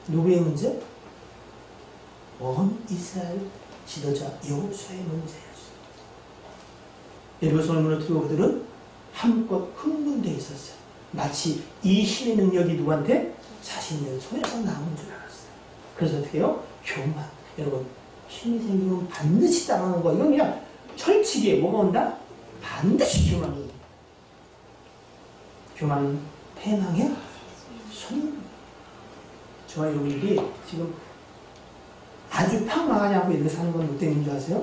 누구의 문제? 온 이스라엘 지도자 여호수아의 문제였어요. 여호수아를 무너뜨리고 그들은 한껏 흥분되어 있었어요. 마치 이 신의 능력이 누구한테? 자신들 손에서 나온 줄 알았어요. 그래서 어떻게 해요? 교만. 여러분, 힘이 생기면 반드시 따라오는 거. 이건 그냥 철칙이에요. 뭐가 온다? 반드시 교만이. 교만은 패망의 손. 저와 여러분들이 지금 아주 팍 망하지 않고 이렇게 사는 건 뭐 때문인 줄 아세요?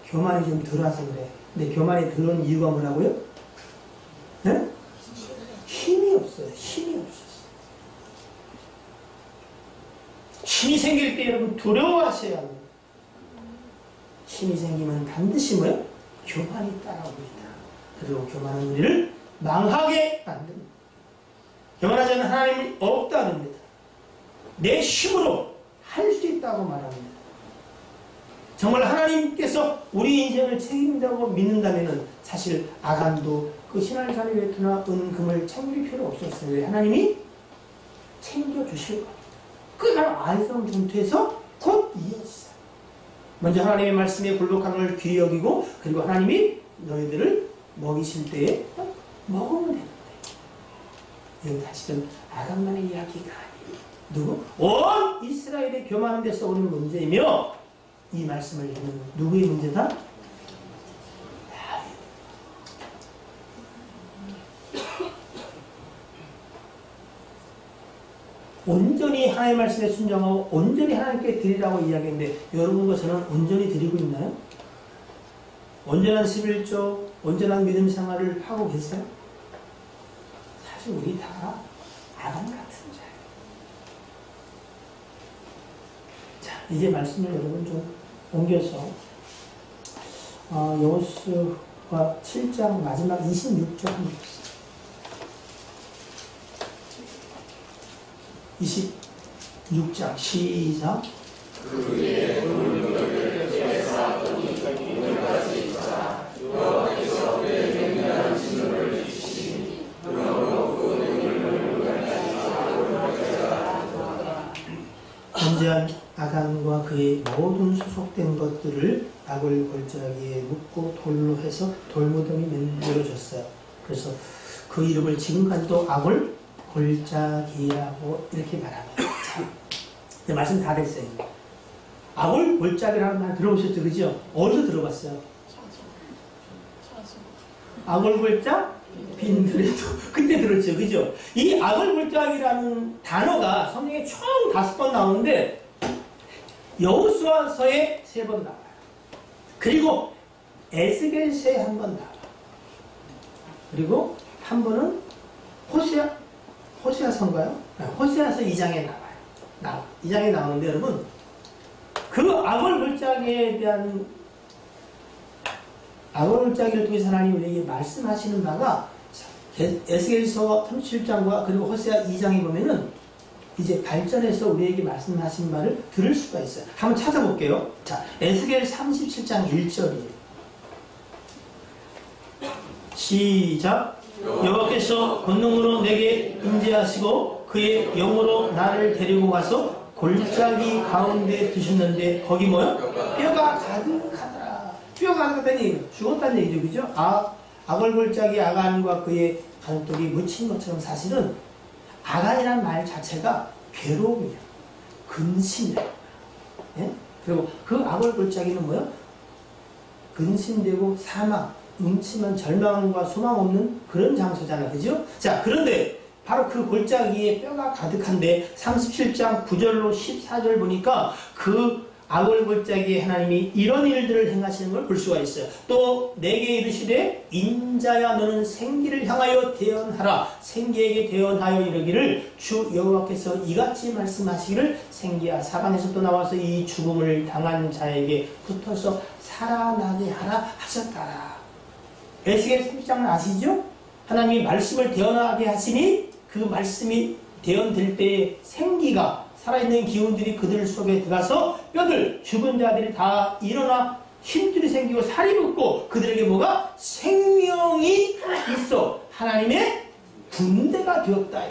교만이 좀 덜어서 그래. 근데 교만이 덜은 이유가 뭐라고요? 네? 힘이 없어요. 힘이 없었어요. 힘이 생길 때 여러분 두려워하셔야 합니다. 힘이 생기면 반드시 뭐예요? 교만이 따라옵니다. 그리고 교만은 우리를 망하게 만듭니다. 교만하지 않는 하나님이 없다는 내 힘으로 할 수 있다고 말합니다. 정말 하나님께서 우리 인생을 책임진다고 믿는다면 사실 아간도 그 신할산의 외투나 은금을 챙길 필요 없었어요. 왜? 하나님이 챙겨주실 겁니다. 그 바로 아이성 전투에서 곧 이어지죠. 먼저 하나님의 말씀에 굴복한 걸 귀히 여기고 그리고 하나님이 너희들을 먹이실 때에 먹으면 되는데 이건 사실은 아간만의 이야기가 아니에요. 누구? 온 이스라엘의 교만한 데서 오는 문제이며 이 말씀을 읽는 누구의 문제다? 온전히 하나님의 말씀에 순종하고 온전히 하나님께 드리라고 이야기했는데 여러분과 저는 온전히 드리고 있나요? 온전한 11조, 온전한 믿음 생활을 하고 계세요? 사실 우리 다 아간 같은 자예요. 자, 이제 말씀을 여러분 좀 옮겨서 여호수아 7장 마지막 26절 한번 봅시다. 26장 시작. 그의 돌무더기를 빼앗았더니 오늘까지 있자 여호와께서 그의 맹렬한 진노를 주시니 그러므로 그 능력을 오늘까지 사고를 언제한 아간과 그의 모든 소속된 것들을 악을 골짜기에 묶고 돌로 해서 돌무덤이 만들어졌어요. 그래서 그 이름을 지금까지도 악을 골짜기라고 이렇게 말합니다. 자, 말씀 다 됐어요. 악을 골짜기라는 말 들어보셨죠? 그죠? 어디서 들어봤어요? 악을 골짜? 빈들에도 그때 들었죠. 그죠? 이 악을 골짜기라는 단어가 성경에 총 5번 나오는데 여호수아서에 3번 나와요. 그리고 에스겔서에 1번 나와요. 그리고 한 번은 호세아서인가요? 호세아서 2장에 나와요. 2장에 나오는데 여러분 그 악을 골짜기에 대한 악을 골짜기를 통해서 하나님 우리에게 말씀하시는 바가 에스겔서 37장과 그리고 호세아 2장에 보면은 이제 발전해서 우리에게 말씀하신 말을 들을 수가 있어요. 한번 찾아볼게요. 자, 에스겔 37장 1절이에요. 시작. 여호와께서 권능으로 내게 임재하시고 그의 영으로 나를 데리고 가서 골짜기 가운데 두셨는데 거기 뭐요? 뼈가 가득하더라. 뼈가 가득하다니 죽었다는 얘기죠. 그죠? 악을 골짜기 아간과 그의 가족들이 묻힌 것처럼 사실은 아간이라는 말 자체가 괴로움이에요. 근심이라고. 예? 그리고 그 악을 골짜기는 뭐예요? 근심되고 사망, 음침한 절망과 소망 없는 그런 장소잖아. 그죠? 자, 그런데 바로 그 골짜기에 뼈가 가득한데 37장 9절로 14절 보니까 그 악을 골짜기에 하나님이 이런 일들을 행하시는 걸 볼 수가 있어요. 또 내게 이르시되 인자야 너는 생기를 향하여 대언하라. 생기에게 대언하여 이르기를 주 여호와께서 이같이 말씀하시기를 생기야 사방에서 또 나와서 이 죽음을 당한 자에게 붙어서 살아나게 하라 하셨다라. 에스겔 30장을 아시죠? 하나님이 말씀을 대언하게 하시니 그 말씀이 대언될 때에 생기가 살아있는 기운들이 그들 속에 들어가서 뼈들, 죽은 자들이 다 일어나 힘줄이 생기고 살이 붙고 그들에게 뭐가? 생명이 있어 하나님의 군대가 되었다.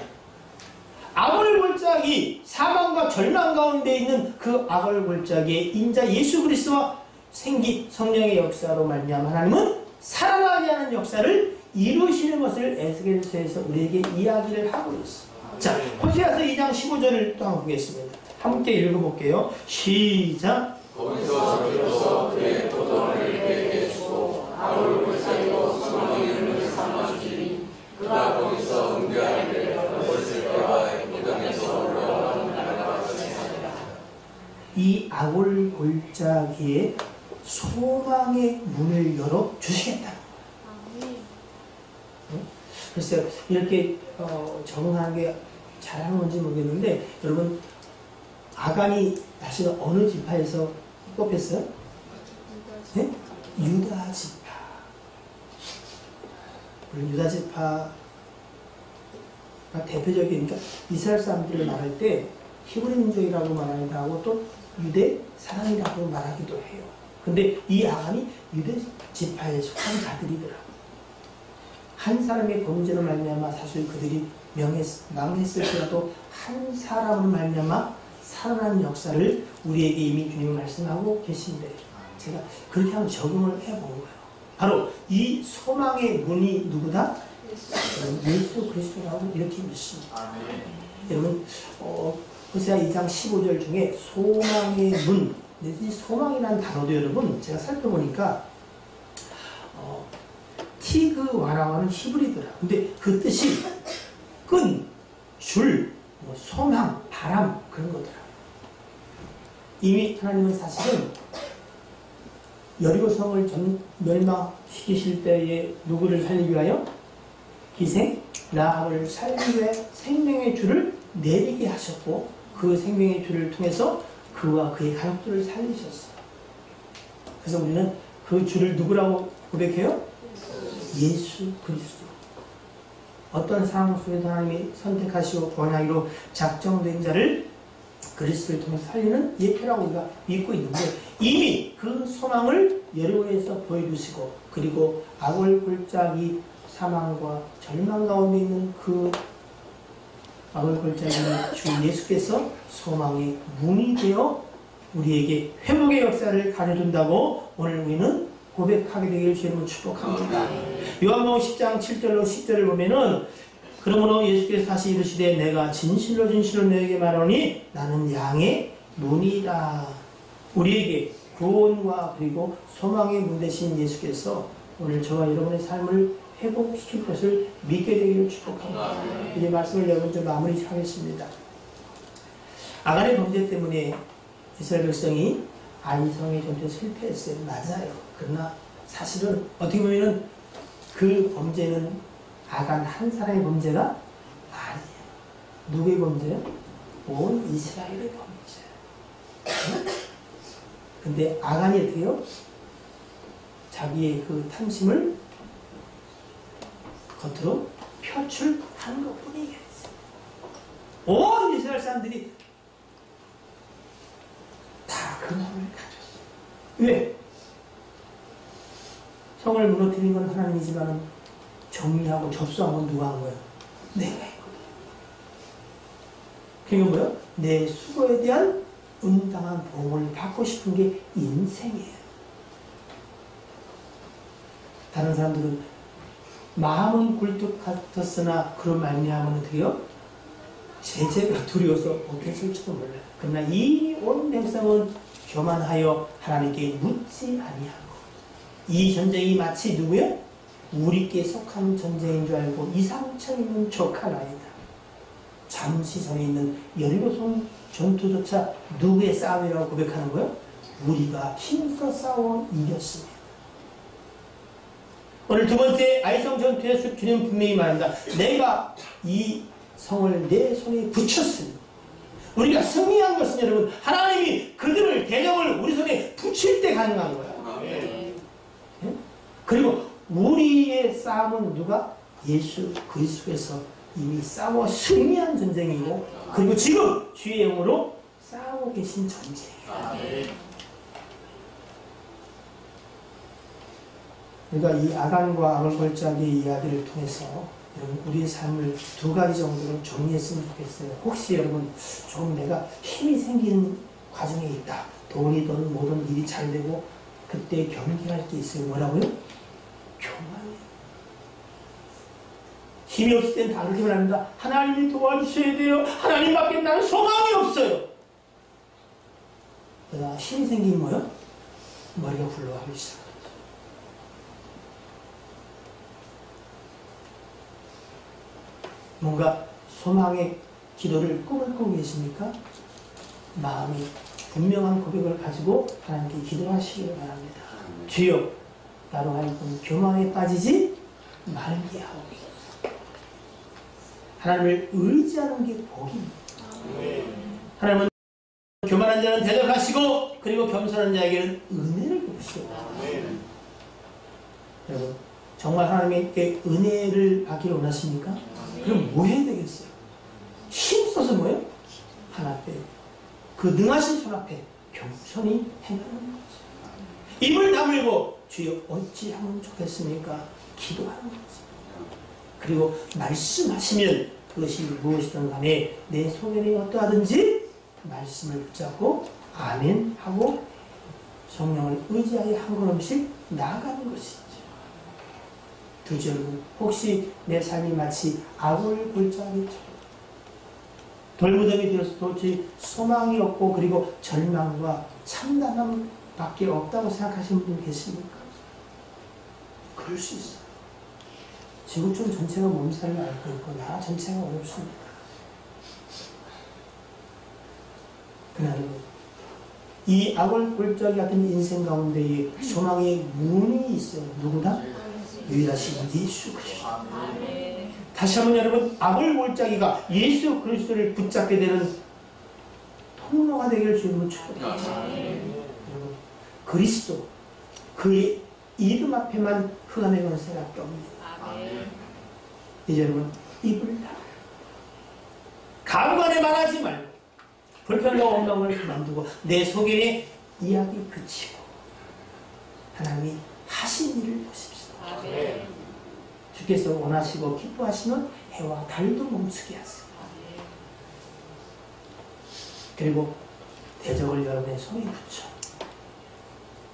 악을 골짜기, 사망과 절망 가운데 있는 그 악을 골짜기에 인자 예수 그리스도와 생기 성령의 역사로 말미암아 하나님은 살아나게 하는 역사를 이루시는 것을 에스겔서에서 우리에게 이야기를 하고 있어. 자, 호세아서 2장 15절을 또 한번 보겠습니다. 함께 읽어볼게요. 시작. 거기서 저리로서 그의 도전을 그에게 주고 악을 골짜기로 소망의 눈을 삼아주시니 그가 거기서 응대하기를 벌쓸 때와 무덤에서 올라오는 날과 같이 하리라. 이 악을 골짜기에 소망의 문을 열어 주시겠다. 글쎄요, 이렇게 정확하게 잘하는 건지 모르겠는데, 여러분, 아간이 사실은 어느 지파에서 뽑혔어요? 네? 유다 지파. 유다 지파가 대표적인, 그러니까 이스라엘 사람들을 말할 때 히브리 민족이라고 말하기도 하고 또 유대 사람이라고 말하기도 해요. 근데 이 아간이 유대 지파에 속한 자들이더라고요. 한 사람의 범죄로 말미암아 사실 그들이 망했을지라도 한 사람으로 말미암아 살아나는 역사를 우리에게 이미 주님이 말씀하고 계신데 제가 그렇게 한번 적용을 해본 거예요. 바로 이 소망의 문이 누구다? 예수 그리스도라고 이렇게 믿습니다. 여러분 호세아 2장 15절 중에 소망의 문, 이 소망이라는 단어도 여러분 제가 살펴보니까 티그와라는 히브리더라. 근데 그 뜻이 끈, 줄, 소망, 바람 그런 거더라. 이미 하나님은 사실은 여리고성을 멸망시키실 때에 누구를 살리기 위하여? 기생 라합을 살리기 위해 생명의 줄을 내리게 하셨고 그 생명의 줄을 통해서 그와 그의 가족들을 살리셨어요. 그래서 우리는 그 줄을 누구라고 고백해요? 예수 그리스도. 어떤 상황 속에서 하나님이 선택하시고 권하기로 작정된 자를 그리스도를 통해 살리는 예표라고 우리가 믿고 있는데 이미 그 소망을 여리고에서 보여주시고 그리고 악을 골짜기 사망과 절망 가운데 있는 그 악을 골짜기 주 예수께서 소망의 문이 되어 우리에게 회복의 역사를 가져준다고 오늘 우리는 고백하게 되기를 주님을 축복합니다. 요한복음 10장 7절로 10절을 보면은 그러므로 예수께서 다시 이르시되 내가 진실로 진실로 너에게 말하노니 나는 양의 문이라. 우리에게 구원과 그리고 소망의 문 되신 예수께서 오늘 저와 여러분의 삶을 회복시킬 것을 믿게 되기를 축복합니다. 이 말씀을 여러분 좀 마무리하겠습니다. 아간의 범죄 때문에 이스라엘 백성이 아이성의 전투에 실패했어요. 맞아요. 그러나 사실은 어떻게 보면 그 범죄는 아간 한 사람의 범죄가 아니에요. 누구의 범죄요? 온 이스라엘의 범죄. 근데 아간이 어떻게 해요? 자기의 그 탐심을 겉으로 표출하는 것 뿐이겠어요. 온 이스라엘 사람들이 다 그 마음을 가졌어요. 왜? 성을 무너뜨린 건 하나님이지만 정리하고 접수한 건 누가 한 거예요? 내가 했거든. 그게 뭐예요? 내 수고에 대한 응당한 보응을 받고 싶은 게 인생이에요. 다른 사람들은 마음은 굴뚝 같았으나 그런 말미암은 어떻게 해요? 제재가 두려워서 못했을지도 몰라요. 그러나 이 온 백성은 교만하여 하나님께 묻지 아니하고 이 전쟁이 마치 누구요? 우리께 속한 전쟁인 줄 알고 이상처 있는 족한 아이다. 잠시 전에 있는 여리고성 전투조차 누구의 싸움이라고 고백하는 거예요? 우리가 힘써 싸워 이겼습니다. 오늘 두 번째 아이성 전투에서 주님 분명히 말합니다. 내가 이 성을 내 손에 붙였으니 우리가 승리한 것은 여러분 하나님이 그들을 대적을 우리 손에 붙일 때 가능한 거야. 네? 그리고 우리의 싸움은 누가? 예수 그리스도에서 이미 싸워 승리한 전쟁이고 그리고 지금 주의 영으로 싸우고 계신 전쟁이에요. 그러니까 이 아간과 아글골짜기의 이야기를 통해서 여러분 우리의 삶을 두 가지 정도로 정리했으면 좋겠어요. 혹시 여러분 좀 내가 힘이 생기는 과정에 있다. 돈이든 뭐든 일이 잘 되고 그때 경계할 게 있어요. 뭐라고요? 교만이에요. 힘이 없을 땐 다 그렇게 말합니다. 하나님이 도와주셔야 돼요. 하나님밖에 나는 소망이 없어요. 그러다 힘이 생기면 뭐요? 머리가 굴러가기 시작합니다. 뭔가 소망의 기도를 꿈을 꾸고 계십니까? 마음이 분명한 고백을 가지고 하나님께 기도하시기를 바랍니다. 주여, 나로 하여금 교만에 빠지지 말게 하옵소서. 하나님을 의지하는 게 복입니다. 하나님은 교만한 자는 대적하시고 그리고 겸손한 자에게는 은혜를 베푸시오. 여러분, 정말 하나님께 은혜를 받기를 원하십니까? 그럼 뭐 해야 되겠어요? 힘써서 뭐예요? 하나 앞에 그 능하신 손 앞에 겸손히 행하는 거죠. 입을 다물고 주여 어찌하면 좋겠습니까? 기도하는 거죠. 그리고 말씀하시면 그것이 무엇이든 간에 내 소견이 어떠하든지 말씀을 붙잡고 아멘 하고 성령을 의지하여 한 걸음씩 나아가는 것이죠. 두째, 혹시 내 삶이 마치 아굴골짜기처럼 돌무더기 되어서 도저히 소망이 없고 그리고 절망과 참담함 밖에 없다고 생각하시는 분 계십니까? 그럴 수 있어요. 지구촌 전체가 몸살을 앓고 있고 나라 전체가 어렵습니다. 그러나 이 아굴골짜기 같은 인생 가운데에 소망의 문이 있어요. 누구나? 유일하신 예수 그리스도. 다시 한번 여러분, 아굴골짜기가 예수 그리스도를 붙잡게 되는 통로가 되기를 주님은 축복합니다. 여러분, 그리스도 그의 이름 앞에만 흑암의 권세가 뼭니다. 이제 여러분 입을 다 가무간에 말하지 말고 불편과 원망을 그만두고 내 속에 이야기 그치고 하나님이 하신 일을 보십시오. 주께서 원하시고 기뻐하시는 해와 달도 멈추게 하세요. 그리고 대적을 여러분의 손에 붙여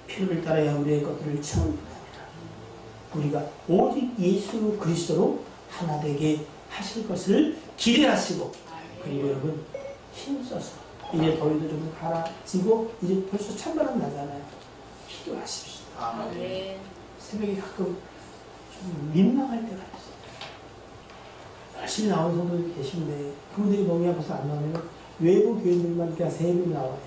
피를 따라야 우리의 것들을 청구합니다. 우리가 오직 예수 그리스도로 하나 되게 하실 것을 기대하시고 그리고 여러분 힘써서 이제 더위도 좀 가라지고 이제 벌써 찬바람 나잖아요. 기도하십시오. 새벽에 가끔 좀 민망할 때가 있어요. 열심히 나오는 성도들이 계신데 그분들이 몸이 아파서 안 나오면 외부 교인들만 그냥 새벽에 나와요.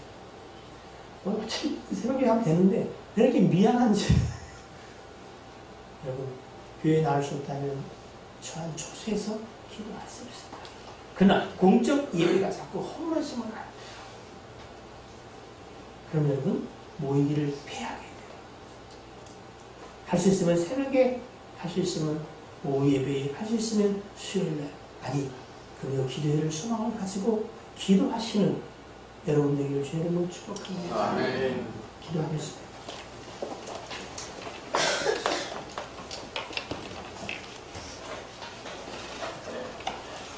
어차피 새벽에 하면 되는데 왜 이렇게 미안한지. 여러분, 교회에 나올 수 없다면 저한 초소해서 기도할 수 없습니다. 그러나 공적 예배가 자꾸 허물어지면 안 돼요. 그럼 여러분 모이기를 피하게 돼요. 할 수 있으면 새벽에, 할 수 있으면 오후 예배에, 할 수 있으면 수요일날, 아니 그리고 기도회를 소망을 가지고 기도하시는 여러분 되기를 주의 이름으로 축복합니다. 아멘. 기도하겠습니다.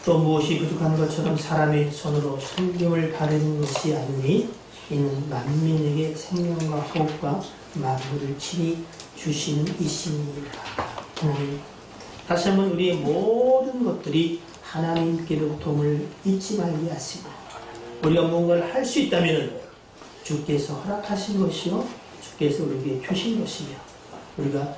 또 무엇이 부족한 것처럼 사람의 손으로 섬김을 바라는 것이 아니니 이는 만민에게 생명과 호흡과 만물을 친히 주시는 이심이라. 하나님, 다시 한번 우리의 모든 것들이 하나님께로 도움을 잊지 말게 하시고 우리가 뭔가를 할 수 있다면 주께서 허락하신 것이요 주께서 우리에게 주신 것이며 우리가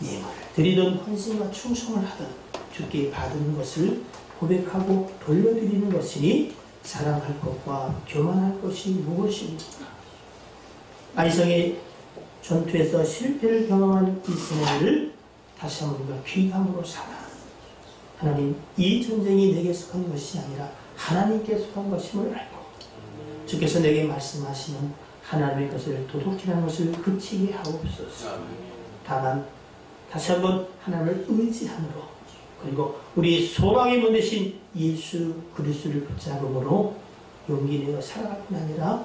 예물을 드리던 헌신과 충성을 하던 주께 받은 것을 고백하고 돌려드리는 것이니 사랑할 것과 교만할 것이 무엇입니까? 아이성의 전투에서 실패를 경험한 이스라엘을 다시 한번 우리가 귀감으로 삼아 하나님 이 전쟁이 내게 속한 것이 아니라 하나님께 속한 것임을 알고 주께서 내게 말씀하시는 하나님의 것을 도둑질하는 것을 그치게 하옵소서. 다만 다시 한번 하나님을 의지함으로 그리고 우리 소망의 문 대신 예수 그리스도를 붙잡음으로 용기 내어 살아갈 뿐 아니라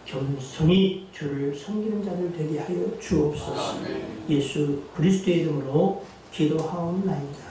겸손히 주를 섬기는 자들 되게 하여 주옵소서. 예수 그리스도의 이름으로 기도하옵나이다.